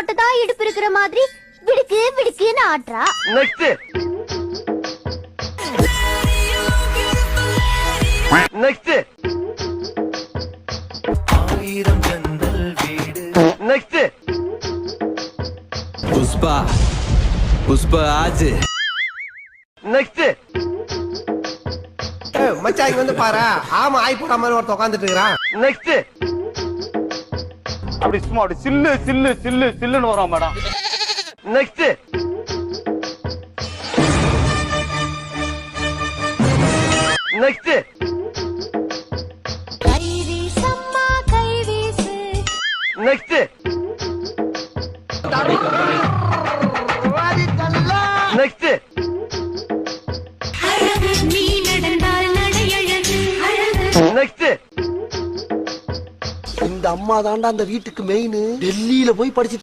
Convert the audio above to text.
மட்டும் தான் இடுப்பு இருக்கிற மாதிரி விடுக்கு விடுக்குன்னு ஆட்றா. நெக்ஸ்ட் நெக்ஸ்ட் ஆயிரம் ஜன்னல் வீடு. நெக்ஸ்ட் புஷ்பா புஷ்பா ஆஜ். நெக்ஸ்ட் மச்சான் இங்க வந்து பாரு. ஆமா ஆய் போற மாதிரி ஒருத்த உட்கார்ந்துட்டு இருக்கான். நெக்ஸ்ட் அப்படி சும்மா அப்படி சில்லு சில்லு சில்லு சில்லுன்னு வரும் மேடம். நெக்ஸ்ட் நெக்ஸ்ட் கைவீசம்மா கைவீசு. நெக்ஸ்ட் நெக்ஸ்ட் நீ நடந்தால் நடையழகு அழகு. நெக்ஸ்ட் இந்த அம்மா தாண்டா அந்த வீட்டுக்கு மெயின். டெல்லியில போய் படிச்சு